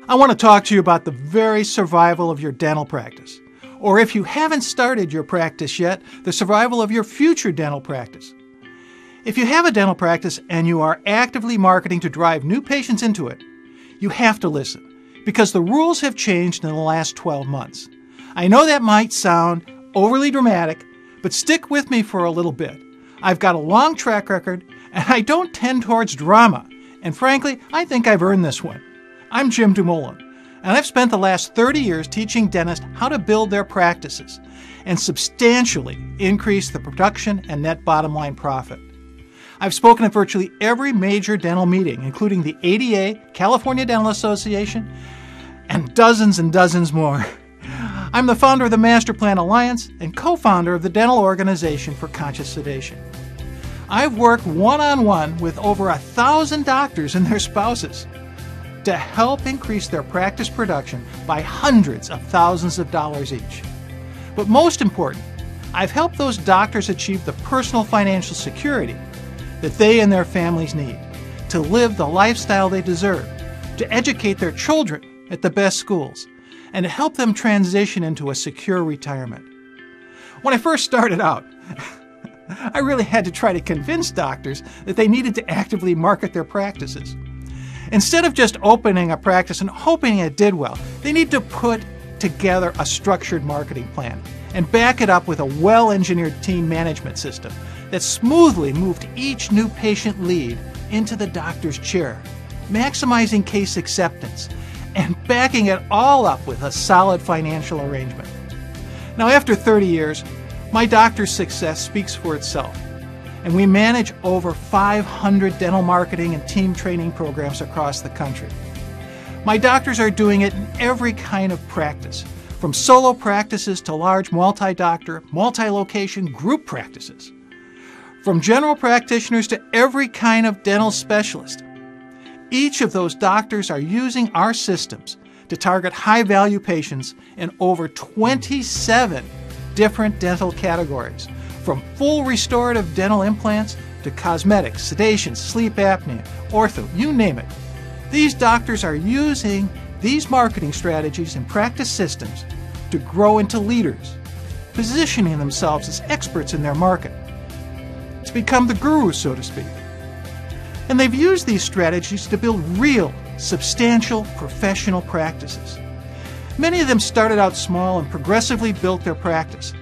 I want to talk to you about the very survival of your dental practice. Or if you haven't started your practice yet, the survival of your future dental practice. If you have a dental practice and you are actively marketing to drive new patients into it, you have to listen, because the rules have changed in the last 12 months. I know that might sound overly dramatic, but stick with me for a little bit. I've got a long track record, and I don't tend towards drama. And frankly, I think I've earned this one. I'm Jim Dumoulin, and I've spent the last 30 years teaching dentists how to build their practices and substantially increase the production and net bottom line profit. I've spoken at virtually every major dental meeting, including the ADA, California Dental Association, and dozens more. I'm the founder of the Master Plan Alliance and co-founder of the Dental Organization for Conscious Sedation. I've worked one-on-one with over 1,000 doctors and their spouses to help increase their practice production by hundreds of thousands of dollars each. But most important, I've helped those doctors achieve the personal financial security that they and their families need to live the lifestyle they deserve, to educate their children at the best schools, and to help them transition into a secure retirement. When I first started out, I really had to try to convince doctors that they needed to actively market their practices. Instead of just opening a practice and hoping it did well, they need to put together a structured marketing plan and back it up with a well-engineered team management system that smoothly moved each new patient lead into the doctor's chair, maximizing case acceptance and backing it all up with a solid financial arrangement. Now, after 30 years, my doctor's success speaks for itself, and we manage over 500 dental marketing and team training programs across the country. My doctors are doing it in every kind of practice, from solo practices to large multi-doctor, multi-location group practices, from general practitioners to every kind of dental specialist. Each of those doctors are using our systems to target high-value patients in over 27 different dental categories, from full restorative dental implants to cosmetics, sedation, sleep apnea, ortho, you name it. These doctors are using these marketing strategies and practice systems to grow into leaders, positioning themselves as experts in their market, to become the guru, so to speak. And they've used these strategies to build real, substantial, professional practices. Many of them started out small and progressively built their practice,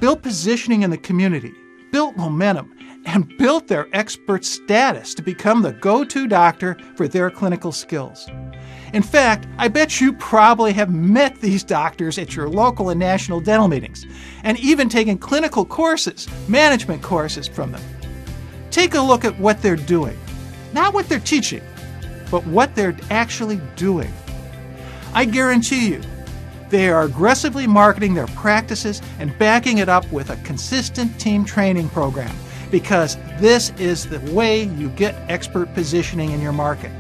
built positioning in the community, built momentum, and built their expert status to become the go-to doctor for their clinical skills. In fact, I bet you probably have met these doctors at your local and national dental meetings, and even taken clinical courses, management courses from them. Take a look at what they're doing. Not what they're teaching, but what they're actually doing. I guarantee you, they are aggressively marketing their practices and backing it up with a consistent team training program, because this is the way you get expert positioning in your market.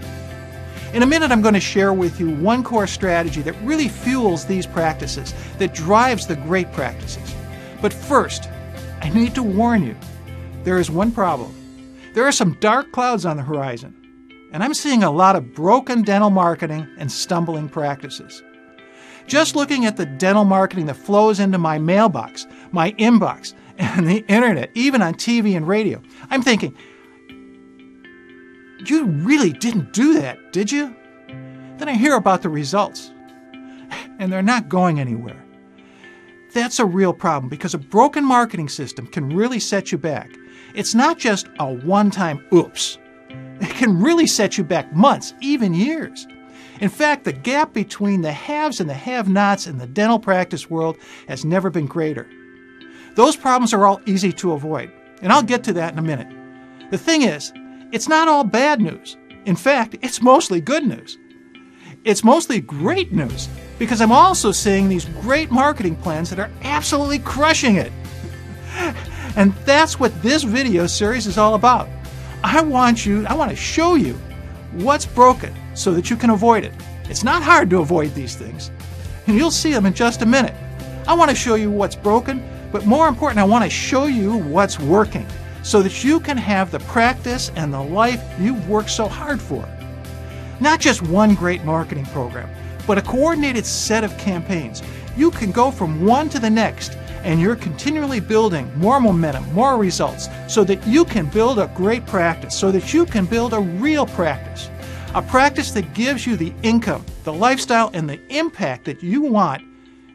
In a minute, I'm going to share with you one core strategy that really fuels these practices, that drives the great practices. But first, I need to warn you, there is one problem. There are some dark clouds on the horizon, and I'm seeing a lot of broken dental marketing and stumbling practices. Just looking at the dental marketing that flows into my mailbox, my inbox, and the internet, even on TV and radio, I'm thinking, you really didn't do that, did you? Then I hear about the results, and they're not going anywhere. That's a real problem, because a broken marketing system can really set you back. It's not just a one-time oops. It can really set you back months, even years. In fact, the gap between the haves and the have-nots in the dental practice world has never been greater. Those problems are all easy to avoid, and I'll get to that in a minute. The thing is, it's not all bad news. In fact, it's mostly good news. It's mostly great news, because I'm also seeing these great marketing plans that are absolutely crushing it. And that's what this video series is all about. I want to show you what's broken so that you can avoid it. It's not hard to avoid these things, and you'll see them in just a minute. I want to show you what's broken, but more important, I want to show you what's working so that you can have the practice and the life you've worked so hard for. Not just one great marketing program, but a coordinated set of campaigns. You can go from one to the next, and you're continually building more momentum, more results, so that you can build a great practice, so that you can build a real practice. A practice that gives you the income, the lifestyle, and the impact that you want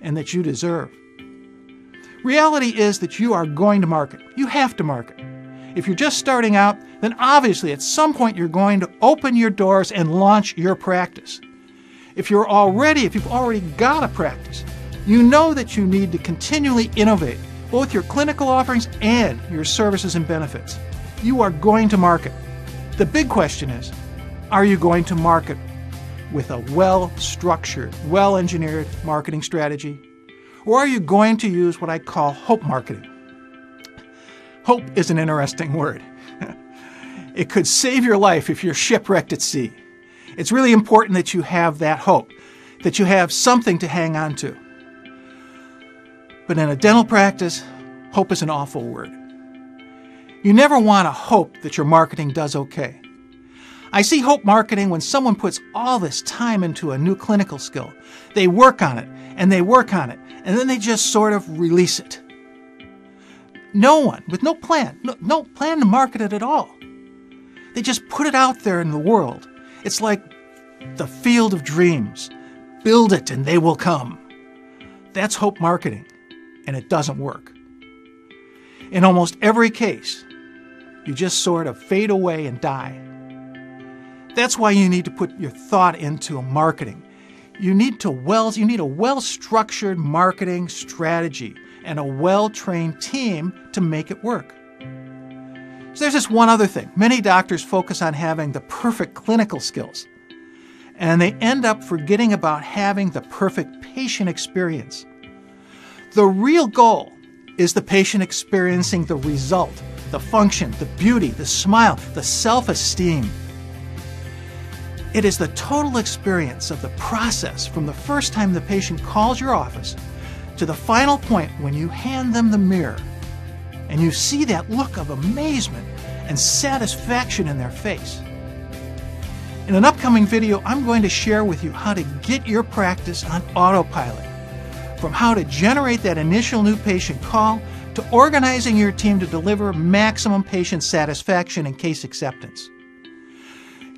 and that you deserve. Reality is that you are going to market. You have to market. If you're just starting out, then obviously at some point you're going to open your doors and launch your practice. If you've already got a practice, you know that you need to continually innovate both your clinical offerings and your services and benefits. You are going to market. The big question is, are you going to market with a well-structured, well-engineered marketing strategy? Or are you going to use what I call hope marketing? Hope is an interesting word. It could save your life if you're shipwrecked at sea. It's really important that you have that hope, that you have something to hang on to. But in a dental practice, hope is an awful word. You never want to hope that your marketing does okay. I see hope marketing when someone puts all this time into a new clinical skill. They work on it, and they work on it, and then they just sort of release it. No one, with no plan to market it at all. They just put it out there in the world. It's like the field of dreams. Build it and they will come. That's hope marketing, and it doesn't work. In almost every case, you just sort of fade away and die. That's why you need to put your thought into marketing. You need a well-structured marketing strategy and a well-trained team to make it work. So there's this one other thing. Many doctors focus on having the perfect clinical skills, and they end up forgetting about having the perfect patient experience. The real goal is the patient experiencing the result, the function, the beauty, the smile, the self-esteem. It is the total experience of the process from the first time the patient calls your office to the final point when you hand them the mirror and you see that look of amazement and satisfaction in their face. In an upcoming video, I'm going to share with you how to get your practice on autopilot, from how to generate that initial new patient call to organizing your team to deliver maximum patient satisfaction and case acceptance.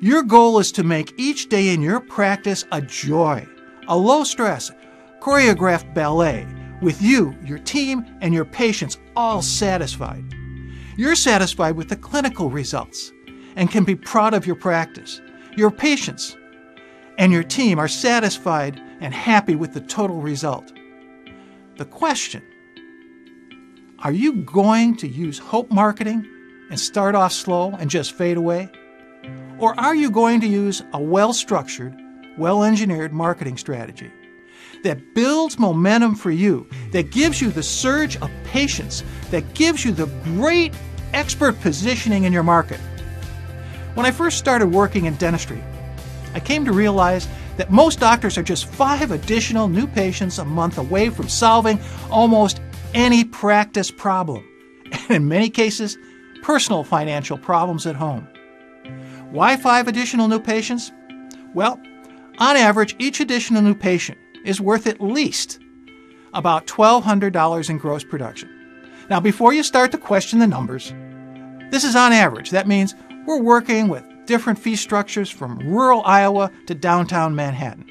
Your goal is to make each day in your practice a joy, a low-stress, choreographed ballet with you, your team, and your patients all satisfied. You're satisfied with the clinical results and can be proud of your practice. Your patients and your team are satisfied and happy with the total result. The question: are you going to use hope marketing and start off slow and just fade away? Or are you going to use a well-structured, well-engineered marketing strategy that builds momentum for you, that gives you the surge of patients, that gives you the great expert positioning in your market? When I first started working in dentistry, I came to realize that most doctors are just 5 additional new patients a month away from solving almost any practice problem, and in many cases, personal financial problems at home. Why 5 additional new patients? Well, on average, each additional new patient is worth at least about $1,200 in gross production. Now, before you start to question the numbers, this is on average. That means we're working with different fee structures from rural Iowa to downtown Manhattan.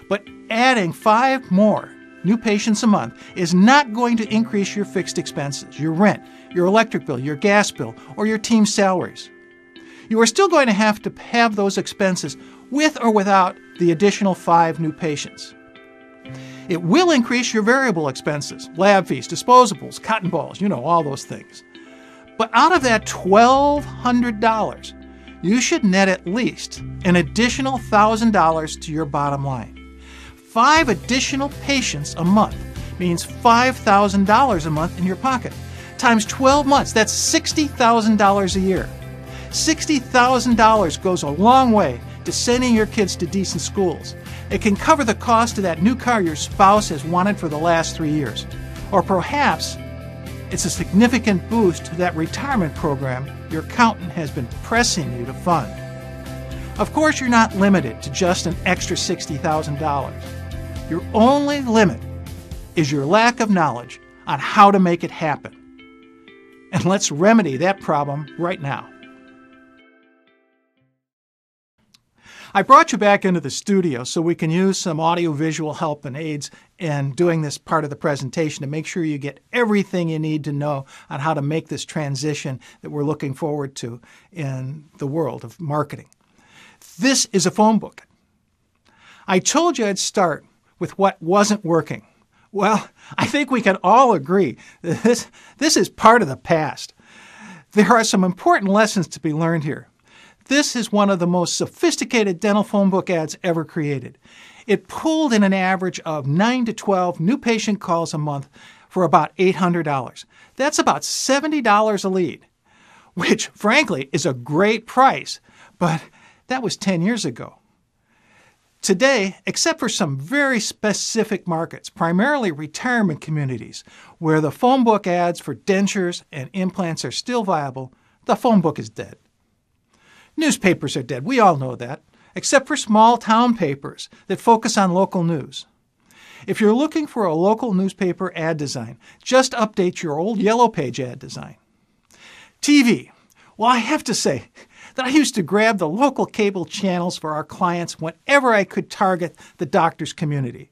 But adding 5 more new patients a month is not going to increase your fixed expenses, your rent, your electric bill, your gas bill, or your team's salaries. You are still going to have those expenses with or without the additional 5 new patients. It will increase your variable expenses, lab fees, disposables, cotton balls, all those things. But out of that $1,200, you should net at least an additional $1,000 to your bottom line. 5 additional patients a month means $5,000 a month in your pocket. Times 12 months, that's $60,000 a year. $60,000 goes a long way to sending your kids to decent schools. It can cover the cost of that new car your spouse has wanted for the last 3 years. Or perhaps it's a significant boost to that retirement program your accountant has been pressing you to fund. Of course, you're not limited to just an extra $60,000. Your only limit is your lack of knowledge on how to make it happen. And let's remedy that problem right now. I brought you back into the studio so we can use some audiovisual help and aids in doing this part of the presentation to make sure you get everything you need to know on how to make this transition that we're looking forward to in the world of marketing. This is a phone book. I told you I'd start with what wasn't working. Well, I think we can all agree that this is part of the past. There are some important lessons to be learned here. This is one of the most sophisticated dental phone book ads ever created. It pulled in an average of 9 to 12 new patient calls a month for about $800. That's about $70 a lead, which frankly is a great price, but that was 10 years ago. Today, except for some very specific markets, primarily retirement communities, where the phone book ads for dentures and implants are still viable, the phone book is dead. Newspapers are dead, we all know that, except for small town papers that focus on local news. If you're looking for a local newspaper ad design, just update your old Yellow Page ad design. TV. Well, I have to say that I used to grab the local cable channels for our clients whenever I could target the doctor's community.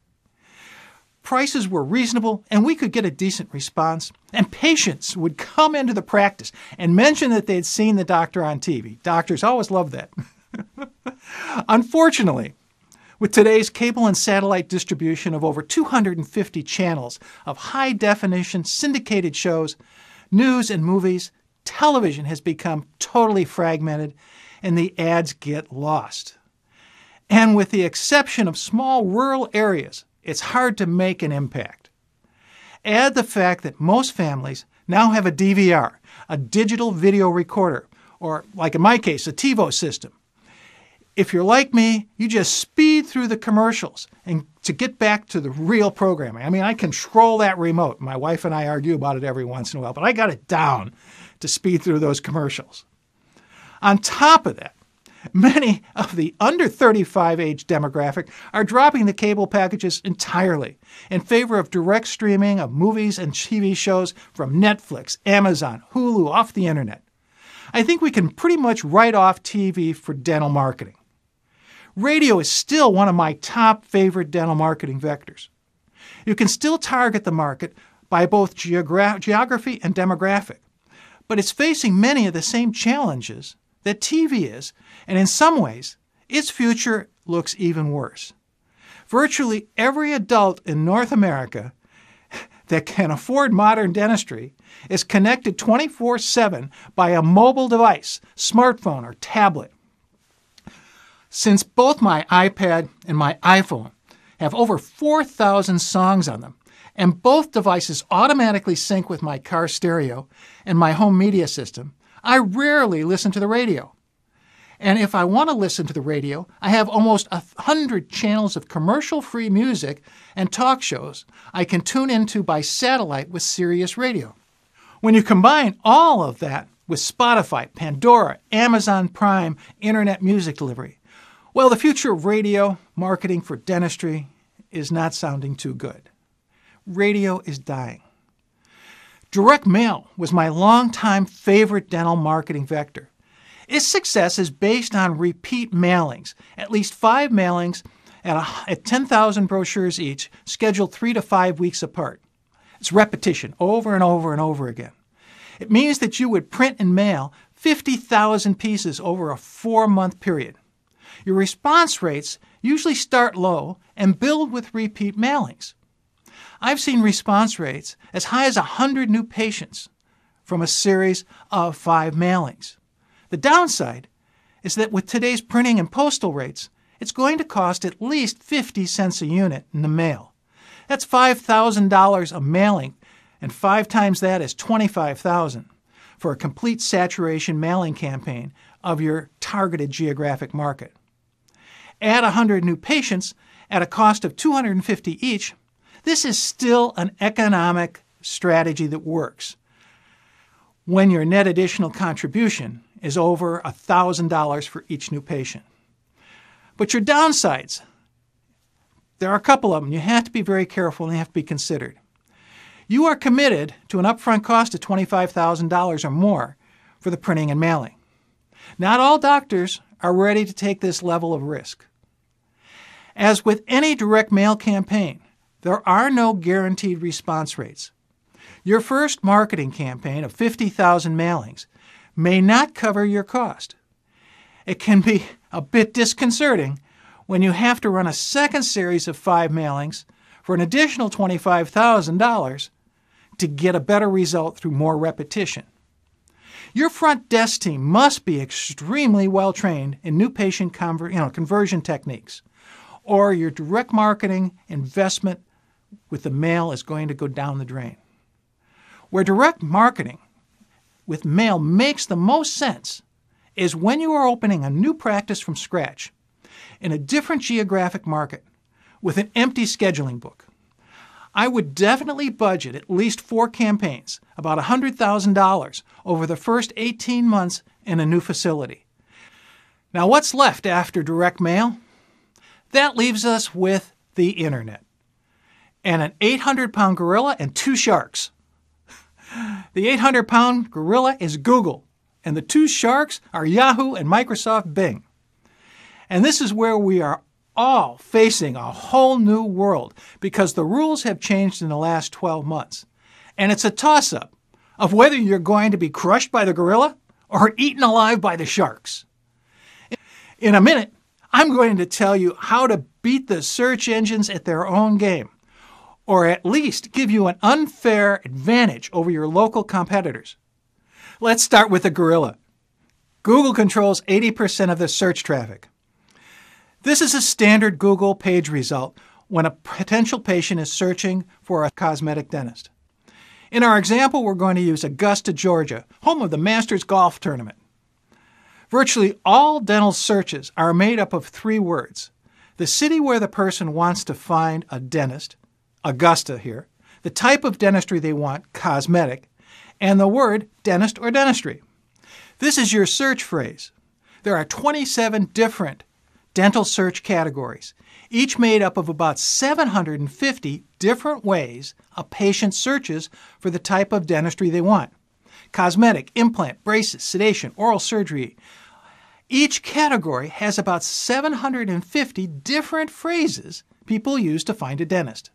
Prices were reasonable and we could get a decent response, and patients would come into the practice and mention that they'd seen the doctor on TV. Doctors always love that. Unfortunately, with today's cable and satellite distribution of over 250 channels of high-definition syndicated shows, news and movies, television has become totally fragmented and the ads get lost. And with the exception of small rural areas, it's hard to make an impact. Add the fact that most families now have a DVR, a digital video recorder, or like in my case, a TiVo system. If you're like me, you just speed through the commercials and to get back to the real programming. I mean, I control that remote. My wife and I argue about it every once in a while, but I got it down to speed through those commercials. On top of that, many of the under 35 age demographic are dropping the cable packages entirely in favor of direct streaming of movies and TV shows from Netflix, Amazon, Hulu, off the internet. I think we can pretty much write off TV for dental marketing. Radio is still one of my top favorite dental marketing vectors. You can still target the market by both geography and demographic, but it's facing many of the same challenges that TV is, and in some ways, its future looks even worse. Virtually every adult in North America that can afford modern dentistry is connected 24/7 by a mobile device, smartphone, or tablet. Since both my iPad and my iPhone have over 4,000 songs on them, and both devices automatically sync with my car stereo and my home media system, I rarely listen to the radio. And if I want to listen to the radio, I have almost 100 channels of commercial-free music and talk shows I can tune into by satellite with Sirius Radio. When you combine all of that with Spotify, Pandora, Amazon Prime, internet music delivery, well, the future of radio marketing for dentistry is not sounding too good. Radio is dying. Direct mail was my longtime favorite dental marketing vector. Its success is based on repeat mailings, at least 5 mailings at 10,000 brochures each, scheduled 3 to 5 weeks apart. It's repetition over and over and over again. It means that you would print and mail 50,000 pieces over a 4-month period. Your response rates usually start low and build with repeat mailings. I've seen response rates as high as 100 new patients from a series of 5 mailings. The downside is that with today's printing and postal rates, it's going to cost at least 50 cents a unit in the mail. That's $5,000 a mailing, and 5 times that is $25,000 for a complete saturation mailing campaign of your targeted geographic market. Add 100 new patients at a cost of $250 each. This is still an economic strategy that works when your net additional contribution is over $1,000 for each new patient. But your downsides, there are a couple of them. You have to be very careful and they have to be considered. You are committed to an upfront cost of $25,000 or more for the printing and mailing. Not all doctors are ready to take this level of risk. As with any direct mail campaign, there are no guaranteed response rates. Your first marketing campaign of 50,000 mailings may not cover your cost. It can be a bit disconcerting when you have to run a second series of 5 mailings for an additional $25,000 to get a better result through more repetition. Your front desk team must be extremely well trained in new patient conversion techniques, or your direct marketing investment with the mail is going to go down the drain. Where direct marketing with mail makes the most sense is when you are opening a new practice from scratch in a different geographic market with an empty scheduling book. I would definitely budget at least 4 campaigns, about $100,000 over the first 18 months in a new facility. Now, what's left after direct mail? That leaves us with the internet and an 800-pound gorilla and 2 sharks. The 800-pound gorilla is Google, and the 2 sharks are Yahoo and Microsoft Bing. And this is where we are all facing a whole new world because the rules have changed in the last 12 months. And it's a toss-up of whether you're going to be crushed by the gorilla or eaten alive by the sharks. In a minute, I'm going to tell you how to beat the search engines at their own game, or at least give you an unfair advantage over your local competitors. Let's start with the gorilla. Google controls 80% of the search traffic. This is a standard Google page result when a potential patient is searching for a cosmetic dentist. In our example, we're going to use Augusta, Georgia, home of the Masters Golf Tournament. Virtually all dental searches are made up of 3 words: the city where the person wants to find a dentist, Augusta here, the type of dentistry they want, cosmetic, and the word dentist or dentistry. This is your search phrase. There are 27 different dental search categories, each made up of about 750 different ways a patient searches for the type of dentistry they want: cosmetic, implant, braces, sedation, oral surgery. Each category has about 750 different phrases people use to find a dentist.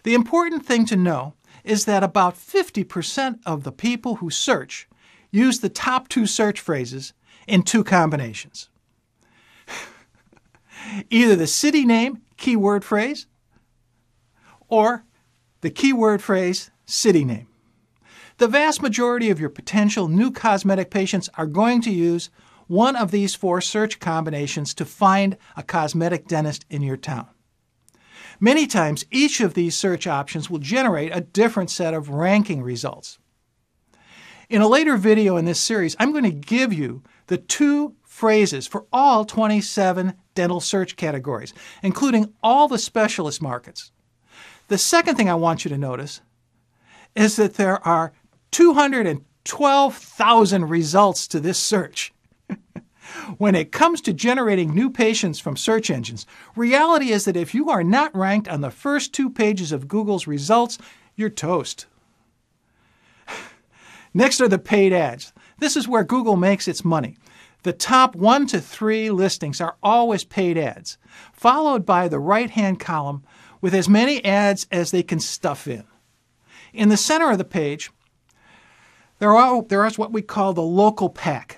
The important thing to know is that about 50% of the people who search use the top 2 search phrases in 2 combinations. Either the city name keyword phrase or the keyword phrase city name. The vast majority of your potential new cosmetic patients are going to use one of these 4 search combinations to find a cosmetic dentist in your town. Many times, each of these search options will generate a different set of ranking results. In a later video in this series, I'm going to give you the 2 phrases for all 27 dental search categories, including all the specialist markets. The second thing I want you to notice is that there are 212,000 results to this search. When it comes to generating new patients from search engines, reality is that if you are not ranked on the first 2 pages of Google's results, you're toast. Next are the paid ads. This is where Google makes its money. The top 1 to 3 listings are always paid ads, followed by the right-hand column with as many ads as they can stuff in. In the center of the page, there is what we call the local pack.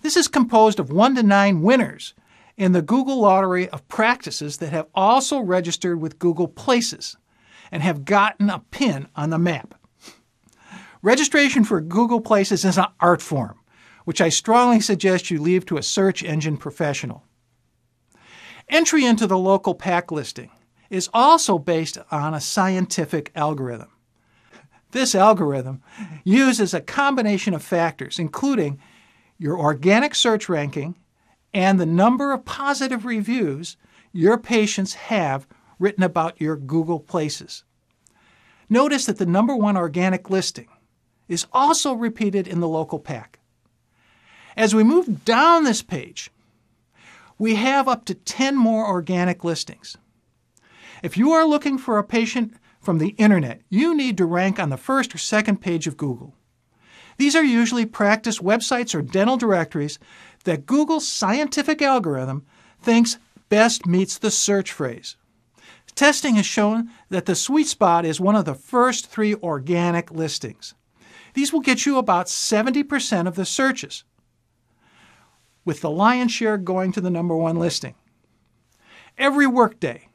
This is composed of 1 to 9 winners in the Google lottery of practices that have also registered with Google Places and have gotten a pin on the map. Registration for Google Places is an art form, which I strongly suggest you leave to a search engine professional. Entry into the local pack listing is also based on a scientific algorithm. This algorithm uses a combination of factors, including your organic search ranking and the number of positive reviews your patients have written about your Google Places. Notice that the number 1 organic listing is also repeated in the local pack. As we move down this page, we have up to 10 more organic listings. If you are looking for a patient from the internet, you need to rank on the first or second page of Google. These are usually practice websites or dental directories that Google's scientific algorithm thinks best meets the search phrase. Testing has shown that the sweet spot is one of the first 3 organic listings. These will get you about 70% of the searches, with the lion's share going to the number 1 listing. Every workday,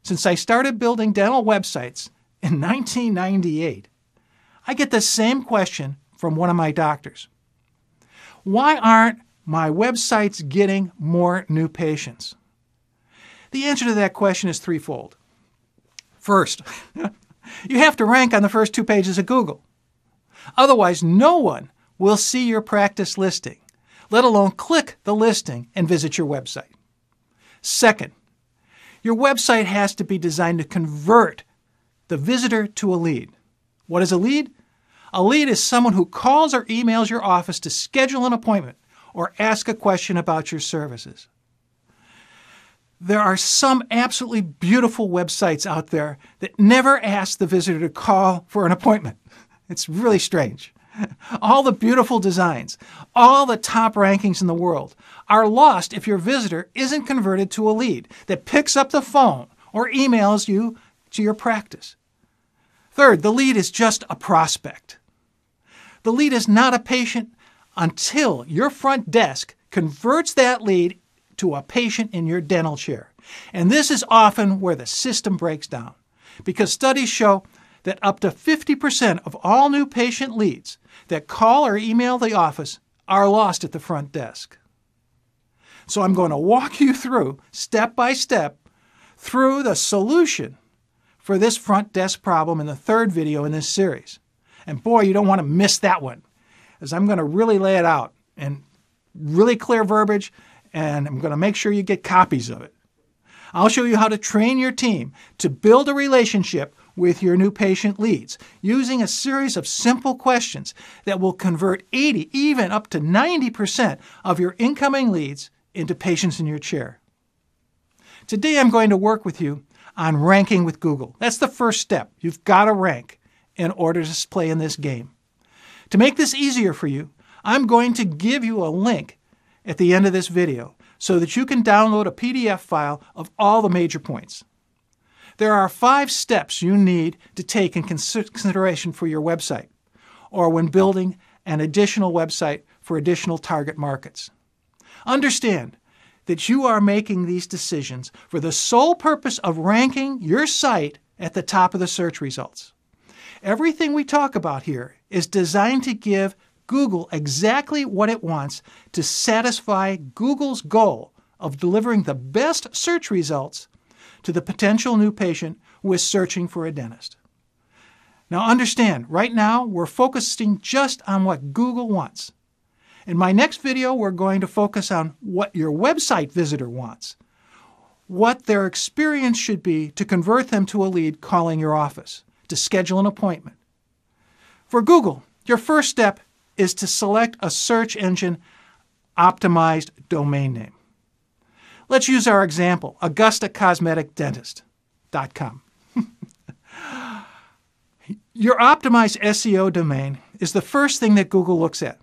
since I started building dental websites in 1998, I get the same question from one of my doctors. Why aren't my websites getting more new patients? The answer to that question is threefold. First, you have to rank on the first 2 pages of Google. Otherwise, no one will see your practice listing, let alone click the listing and visit your website. Second, your website has to be designed to convert the visitor to a lead. What is a lead? A lead is someone who calls or emails your office to schedule an appointment or ask a question about your services. There are some absolutely beautiful websites out there that never ask the visitor to call for an appointment. It's really strange. All the beautiful designs, all the top rankings in the world are lost if your visitor isn't converted to a lead that picks up the phone or emails you to your practice. Third, the lead is just a prospect. The lead is not a patient until your front desk converts that lead to a patient in your dental chair. And this is often where the system breaks down, because studies show that up to 50% of all new patient leads that call or email the office are lost at the front desk. So I'm going to walk you through, step by step, through the solution for this front desk problem in the 3rd video in this series. And boy, you don't want to miss that one, as I'm going to really lay it out in really clear verbiage, and I'm going to make sure you get copies of it. I'll show you how to train your team to build a relationship with your new patient leads using a series of simple questions that will convert 80, even up to 90% of your incoming leads into patients in your chair. Today I'm going to work with you on ranking with Google. That's the first step. You've got to rank in order to play in this game. To make this easier for you, I'm going to give you a link at the end of this video so that you can download a PDF file of all the major points. There are 5 steps you need to take in consideration for your website, or when building an additional website for additional target markets. Understand that you are making these decisions for the sole purpose of ranking your site at the top of the search results. Everything we talk about here is designed to give Google exactly what it wants to satisfy Google's goal of delivering the best search results to the potential new patient who is searching for a dentist. Now understand, right now we're focusing just on what Google wants. In my next video, we're going to focus on what your website visitor wants, what their experience should be to convert them to a lead calling your office, to schedule an appointment. For Google, your first step is to select a search engine optimized domain name. Let's use our example, AugustaCosmeticDentist.com. Your optimized SEO domain is the first thing that Google looks at.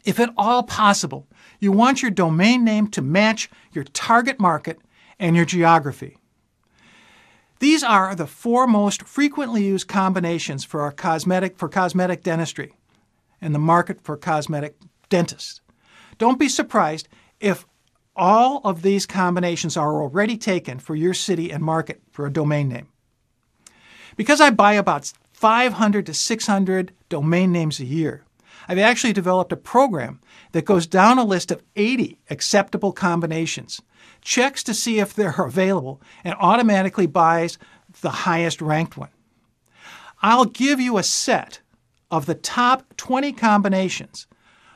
If at all possible, you want your domain name to match your target market and your geography. These are the 4 most frequently used combinations for cosmetic dentistry and the market for cosmetic dentists. Don't be surprised if all of these combinations are already taken for your city and market for a domain name. Because I buy about 500 to 600 domain names a year, I've actually developed a program that goes down a list of 80 acceptable combinations, checks to see if they're available, and automatically buys the highest ranked one. I'll give you a set of the top 20 combinations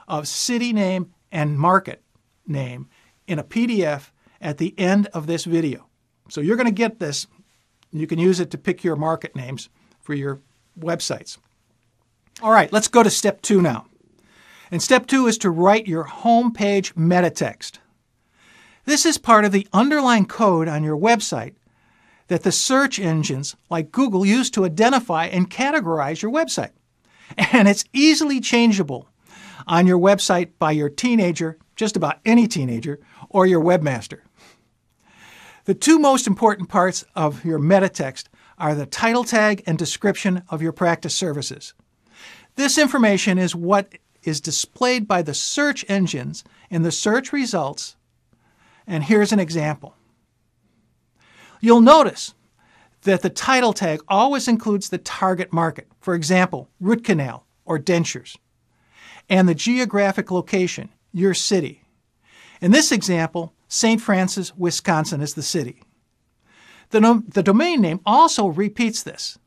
of city name and market name in a PDF at the end of this video. So you're going to get this. You can use it to pick your market names for your websites. All right, let's go to step 2 now. And step 2 is to write your homepage meta text. This is part of the underlying code on your website that the search engines like Google use to identify and categorize your website. And it's easily changeable on your website by your teenager, just about any teenager, or your webmaster. The two most important parts of your meta text are the title tag and description of your practice services. This information is what is displayed by the search engines in the search results, and here's an example. You'll notice that the title tag always includes the target market, for example, root canal or dentures, and the geographic location, your city. In this example, St. Francis, Wisconsin is the city. The domain name also repeats this.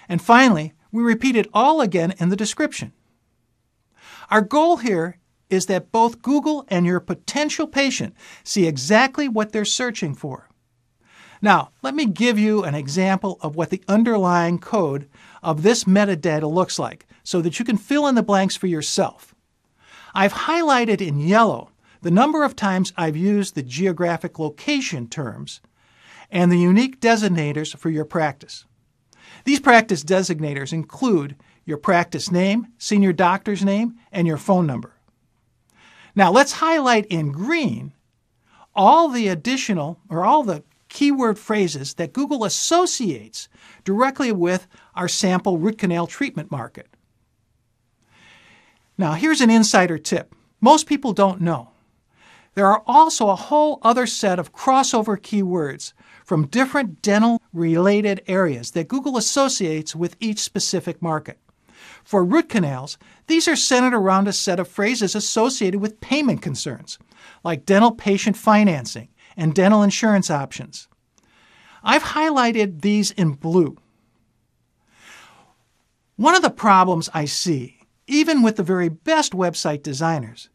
And finally, we repeat it all again in the description. Our goal here is that both Google and your potential patient see exactly what they're searching for. Now, let me give you an example of what the underlying code of this metadata looks like so that you can fill in the blanks for yourself. I've highlighted in yellow the number of times I've used the geographic location terms and the unique designators for your practice. These practice designators include your practice name, senior doctor's name, and your phone number. Now let's highlight in green all the keyword phrases that Google associates directly with our sample root canal treatment market. Now here's an insider tip. Most people don't know. There are also a whole other set of crossover keywords from different dental-related areas that Google associates with each specific market. For root canals, these are centered around a set of phrases associated with payment concerns, like dental patient financing and dental insurance options. I've highlighted these in blue. One of the problems I see, even with the very best website designers,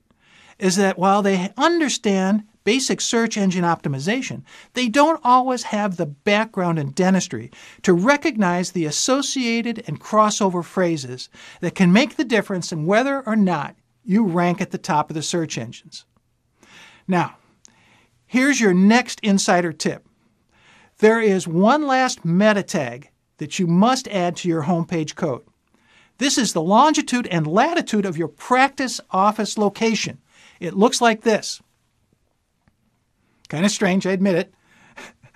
is that while they understand basic search engine optimization, they don't always have the background in dentistry to recognize the associated and crossover phrases that can make the difference in whether or not you rank at the top of the search engines. Now, here's your next insider tip. There is one last meta tag that you must add to your homepage code. This is the longitude and latitude of your practice office location. It looks like this. Kind of strange, I admit it.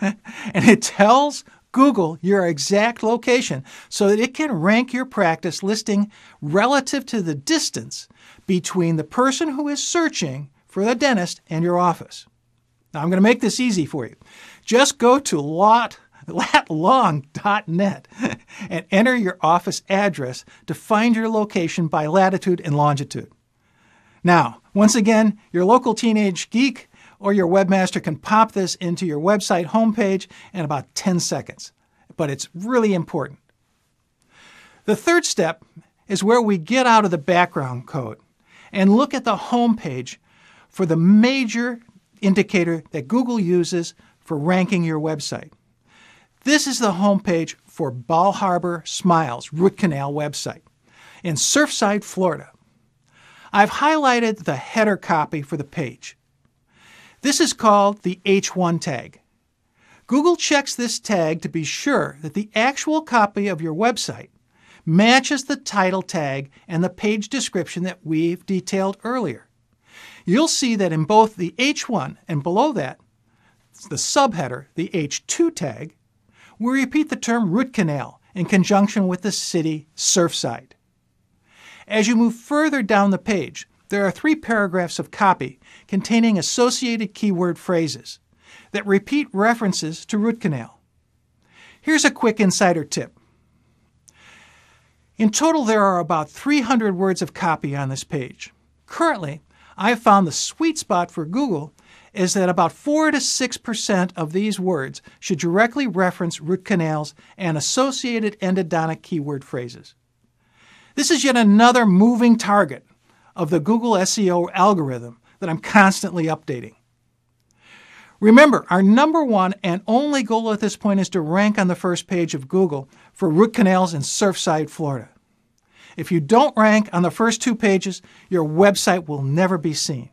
And it tells Google your exact location so that it can rank your practice listing relative to the distance between the person who is searching for the dentist and your office. Now, I'm going to make this easy for you. Just go to latlong.net and enter your office address to find your location by latitude and longitude. Now, once again, your local teenage geek or your webmaster can pop this into your website homepage in about 10 seconds. But it's really important. The third step is where we get out of the background code and look at the homepage for the major indicator that Google uses for ranking your website. This is the homepage for Bal Harbour Smiles Root Canal website in Surfside, Florida. I've highlighted the header copy for the page. This is called the H1 tag. Google checks this tag to be sure that the actual copy of your website matches the title tag and the page description that we've detailed earlier. You'll see that in both the H1 and below that, the subheader, the H2 tag, we repeat the term root canal in conjunction with the city Surfside. As you move further down the page, there are 3 paragraphs of copy containing associated keyword phrases that repeat references to root canal. Here's a quick insider tip. In total, there are about 300 words of copy on this page. Currently, I've found the sweet spot for Google is that about 4 to 6% of these words should directly reference root canals and associated endodontic keyword phrases. This is yet another moving target of the Google SEO algorithm that I'm constantly updating. Remember, our number one and only goal at this point is to rank on the first page of Google for root canals in Surfside, Florida. If you don't rank on the first 2 pages, your website will never be seen.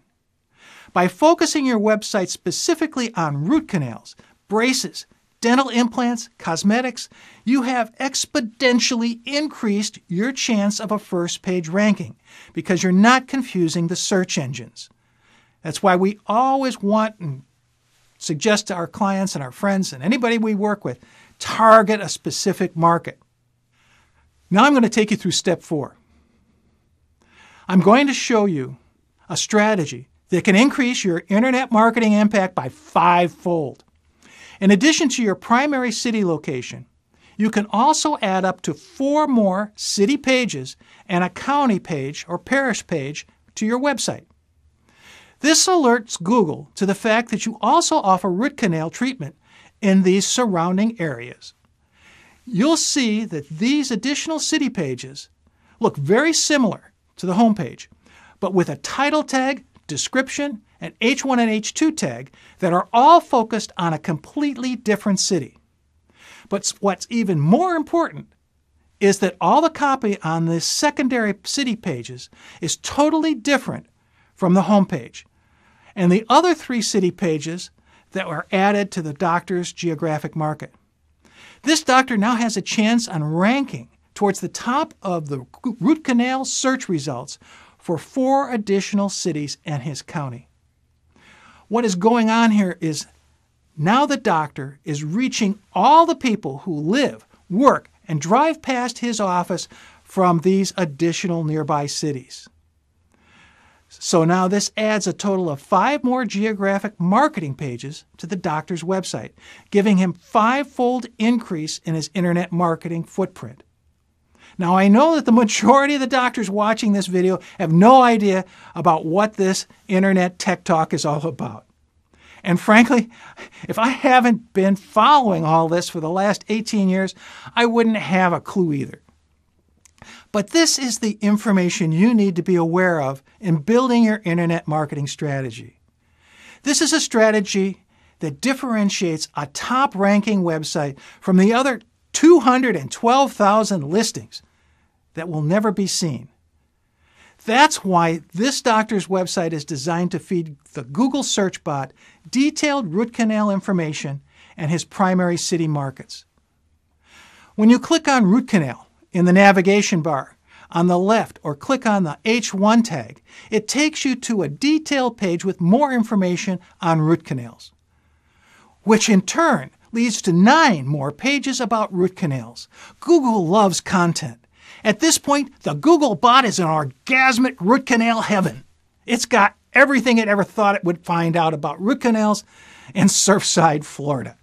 By focusing your website specifically on root canals, braces, dental implants, cosmetics, you have exponentially increased your chance of a first page ranking because you're not confusing the search engines. That's why we always want and suggest to our clients and our friends and anybody we work with, target a specific market. Now I'm going to take you through step 4. I'm going to show you a strategy that can increase your internet marketing impact by 5-fold. In addition to your primary city location, you can also add up to 4 more city pages and a county page or parish page to your website. This alerts Google to the fact that you also offer root canal treatment in these surrounding areas. You'll see that these additional city pages look very similar to the homepage, but with a title tag, description, and H1 and H2 tag that are all focused on a completely different city. But what's even more important is that all the copy on the secondary city pages is totally different from the homepage, and the other 3 city pages that were added to the doctor's geographic market. This doctor now has a chance on ranking towards the top of the root canal search results for 4 additional cities and his county. What is going on here is now the doctor is reaching all the people who live, work, and drive past his office from these additional nearby cities. So now this adds a total of 5 more geographic marketing pages to the doctor's website, giving him 5-fold increase in his internet marketing footprint. Now I know that the majority of the doctors watching this video have no idea about what this internet tech talk is all about. And frankly, if I haven't been following all this for the last 18 years, I wouldn't have a clue either. But this is the information you need to be aware of in building your internet marketing strategy. This is a strategy that differentiates a top-ranking website from the other 212,000 listings that will never be seen. That's why this doctor's website is designed to feed the Google search bot detailed root canal information and his primary city markets. When you click on root canal in the navigation bar on the left or click on the H1 tag, it takes you to a detailed page with more information on root canals, which in turn leads to 9 more pages about root canals. Google loves content. At this point, the Google bot is in orgasmic root canal heaven. It's got everything it ever thought it would find out about root canals in Surfside, Florida.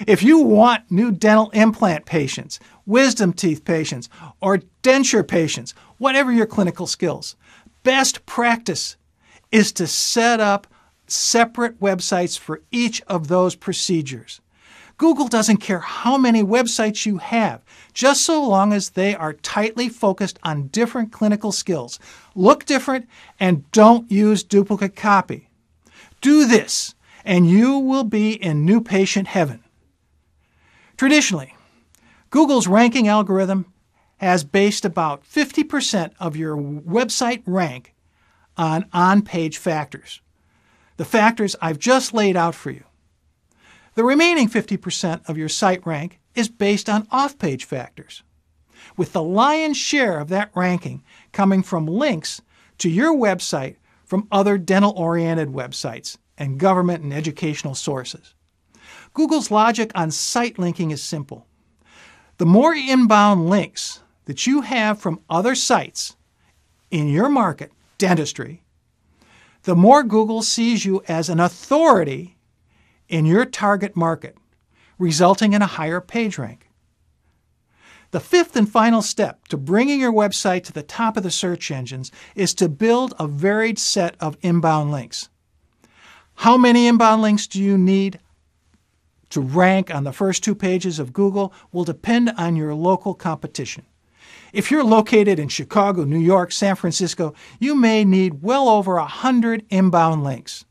If you want new dental implant patients, wisdom teeth patients, or denture patients, whatever your clinical skills, best practice is to set up separate websites for each of those procedures. Google doesn't care how many websites you have, just so long as they are tightly focused on different clinical skills, look different, and don't use duplicate copy. Do this, and you will be in new patient heaven. Traditionally, Google's ranking algorithm has based about 50% of your website rank on on-page factors, the factors I've just laid out for you. The remaining 50% of your site rank is based on off-page factors, with the lion's share of that ranking coming from links to your website from other dental-oriented websites and government and educational sources. Google's logic on site linking is simple. The more inbound links that you have from other sites in your market, dentistry, the more Google sees you as an authority in your target market, resulting in a higher page rank. The 5th and final step to bringing your website to the top of the search engines is to build a varied set of inbound links. How many inbound links do you need to rank on the first 2 pages of Google will depend on your local competition. If you're located in Chicago, New York, San Francisco, you may need well over 100 inbound links,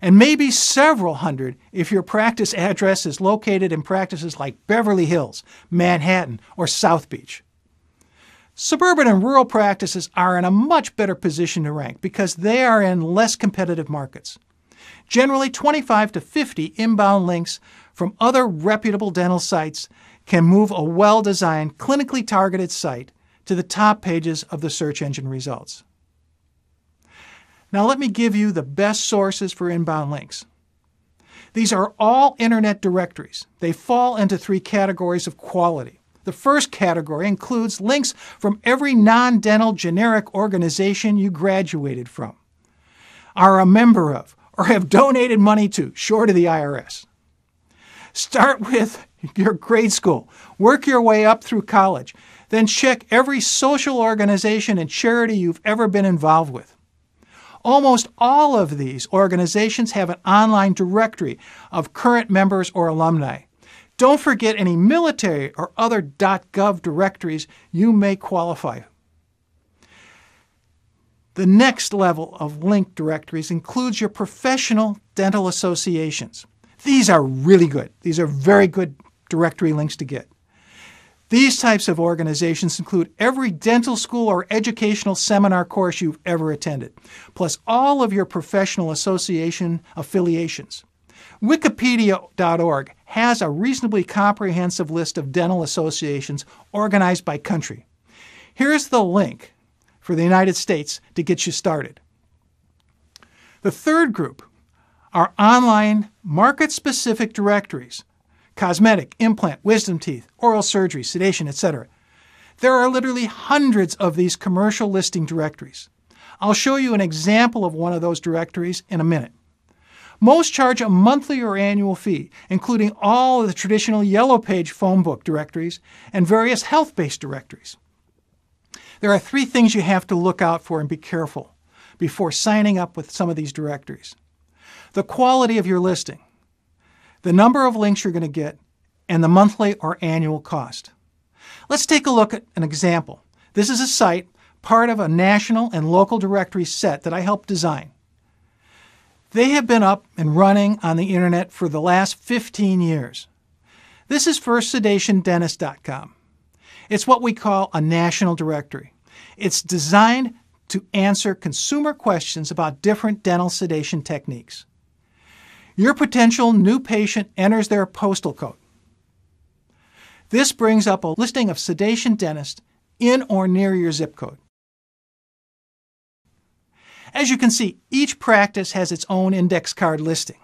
and maybe several hundred if your practice address is located in practices like Beverly Hills, Manhattan, or South Beach. Suburban and rural practices are in a much better position to rank because they are in less competitive markets. Generally, 25 to 50 inbound links from other reputable dental sites can move a well-designed, clinically targeted site to the top pages of the search engine results. Now let me give you the best sources for inbound links. These are all internet directories. They fall into 3 categories of quality. The first category includes links from every non-dental generic organization you graduated from, are a member of, or have donated money to, short of the IRS. Start with your grade school, work your way up through college, then check every social organization and charity you've ever been involved with. Almost all of these organizations have an online directory of current members or alumni. Don't forget any military or other .gov directories you may qualify. The next level of link directories includes your professional dental associations. These are really good. These are very good directory links to get. These types of organizations include every dental school or educational seminar course you've ever attended, plus all of your professional association affiliations. Wikipedia.org has a reasonably comprehensive list of dental associations organized by country. Here's the link for the United States to get you started. The third group are online market-specific directories: cosmetic, implant, wisdom teeth, oral surgery, sedation, etc. There are literally hundreds of these commercial listing directories. I'll show you an example of one of those directories in a minute. Most charge a monthly or annual fee, including all of the traditional Yellow Page phone book directories and various health-based directories. There are 3 things you have to look out for and be careful before signing up with some of these directories: the quality of your listing, the number of links you're going to get, and the monthly or annual cost. Let's take a look at an example. This is a site, part of a national and local directory set that I helped design. They have been up and running on the internet for the last 15 years. This is firstsedationdentist.com. It's what we call a national directory. It's designed to answer consumer questions about different dental sedation techniques. Your potential new patient enters their postal code. This brings up a listing of sedation dentists in or near your zip code. As you can see, each practice has its own index card listing.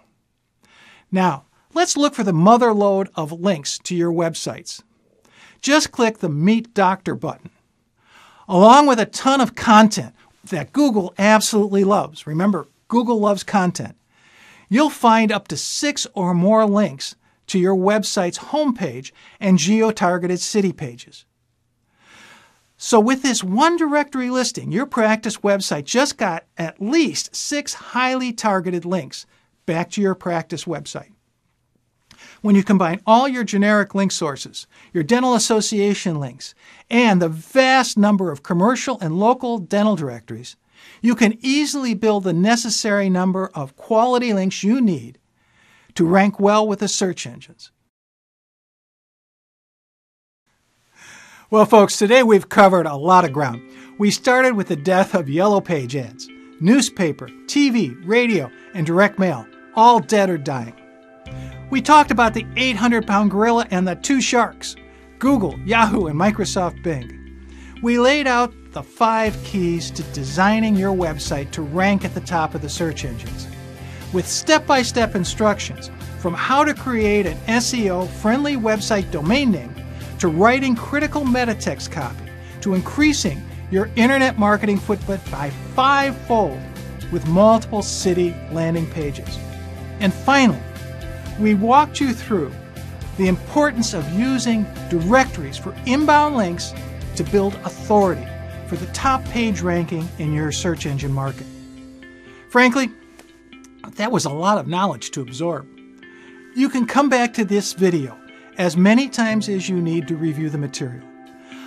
Now, let's look for the mother lode of links to your websites. Just click the Meet Doctor button. Along with a ton of content that Google absolutely loves. Remember, Google loves content. You'll find up to 6 or more links to your website's homepage and geo-targeted city pages. So with this one directory listing, your practice website just got at least 6 highly targeted links back to your practice website. When you combine all your generic link sources, your dental association links, and the vast number of commercial and local dental directories, you can easily build the necessary number of quality links you need to rank well with the search engines. Well, folks, today we've covered a lot of ground. We started with the death of Yellow Page ads. Newspaper, TV, radio, and direct mail, all dead or dying. We talked about the 800-pound gorilla and the 2 sharks, Google, Yahoo, and Microsoft Bing. We laid out the 5 keys to designing your website to rank at the top of the search engines, with step-by-step instructions from how to create an SEO-friendly website domain name to writing critical meta text copy, to increasing your internet marketing footprint by 5-fold with multiple city landing pages. And finally, we walked you through the importance of using directories for inbound links to build authority for the top page ranking in your search engine market. Frankly, that was a lot of knowledge to absorb. You can come back to this video as many times as you need to review the material.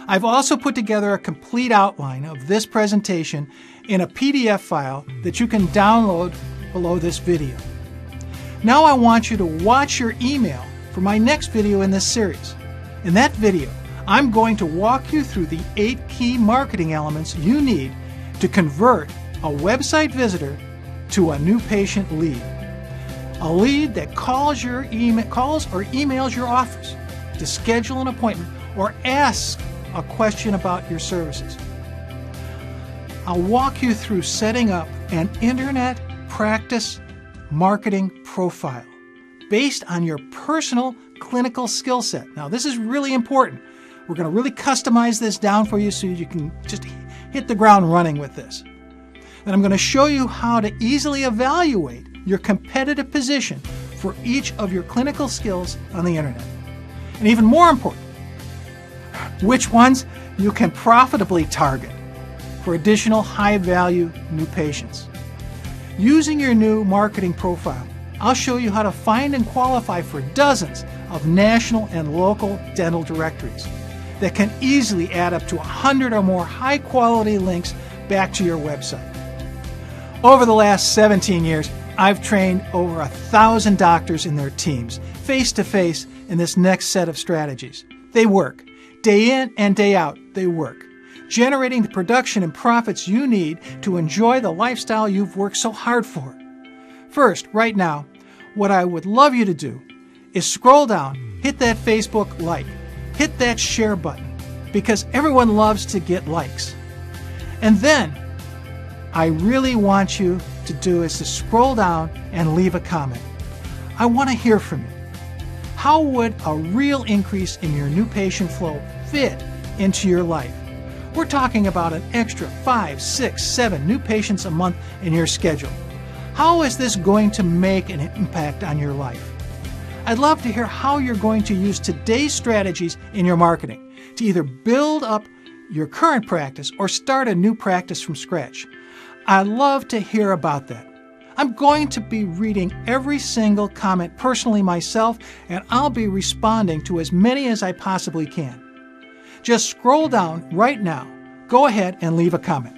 I've also put together a complete outline of this presentation in a PDF file that you can download below this video. Now I want you to watch your email for my next video in this series. In that video, I'm going to walk you through the 8 key marketing elements you need to convert a website visitor to a new patient lead. A lead that calls or emails your office to schedule an appointment or ask a question about your services. I'll walk you through setting up an internet practice marketing profile based on your personal clinical skill set. Now, this is really important. We're going to really customize this down for you so you can just hit the ground running with this. Then I'm going to show you how to easily evaluate your competitive position for each of your clinical skills on the internet. And even more important, which ones you can profitably target for additional high-value new patients. Using your new marketing profile, I'll show you how to find and qualify for dozens of national and local dental directories that can easily add up to 100 or more high-quality links back to your website. Over the last 17 years, I've trained over 1,000 doctors and their teams face-to-face in this next set of strategies. They work. Day in and day out, they work, generating the production and profits you need to enjoy the lifestyle you've worked so hard for. First, right now, what I would love you to do is scroll down, hit that Facebook like, hit that share button, because everyone loves to get likes. And then, I really want you to do is to scroll down and leave a comment. I want to hear from you. How would a real increase in your new patient flow fit into your life? We're talking about an extra 5, 6, 7 new patients a month in your schedule. How is this going to make an impact on your life? I'd love to hear how you're going to use today's strategies in your marketing to either build up your current practice or start a new practice from scratch. I'd love to hear about that. I'm going to be reading every single comment personally myself, and I'll be responding to as many as I possibly can. Just scroll down right now, go ahead and leave a comment.